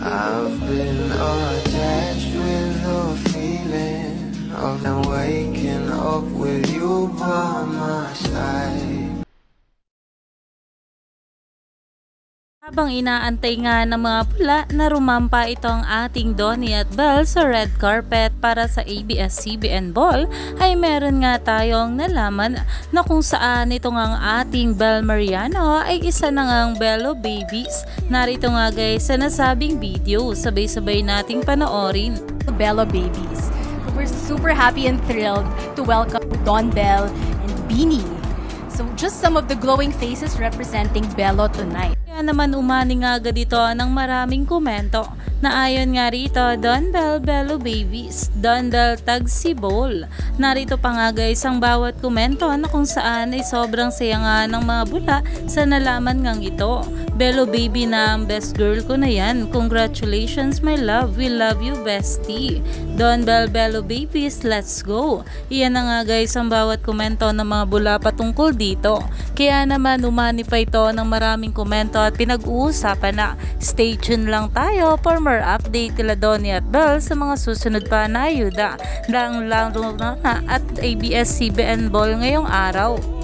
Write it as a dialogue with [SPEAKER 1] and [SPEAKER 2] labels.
[SPEAKER 1] I've been attached with the feeling of waking up with you by my side.
[SPEAKER 2] Habang inaantay nga ng mga pula na rumampa itong ating Donnie at Belle sa red carpet para sa ABS-CBN Ball, ay meron nga tayong nalaman na kung saan ito nga ang ating Belle Mariano ay isa na ngang Bello Babies. Narito nga guys sa nasabing video, sabay-sabay nating panoorin.
[SPEAKER 3] Bello Babies. We're super happy and thrilled to welcome Don Bell and Beanie. So just some of the glowing faces representing Bello tonight.
[SPEAKER 2] Kaya naman umani nga agad ito ng maraming komento na ayon nga rito, Don Bell Bello Babies, Don Bell tag si Ball. Narito pa nga guys ang bawat komento na kung saan ay sobrang saya nga ng mga bula sa nalaman ngang ito. Bello Baby na ang best girl ko na yan. Congratulations my love, we love you bestie. Don Bell Bello Babies, let's go. Iyan na nga guys ang bawat komento ng mga bula patungkol dito. Kaya naman umani pa ito ng maraming komento at pinag-uusapan na. Stay tuned lang tayo for more update nila Donnie at Belle sa mga susunod pa na ayuda. Lang na at ABS-CBN Ball ngayong araw.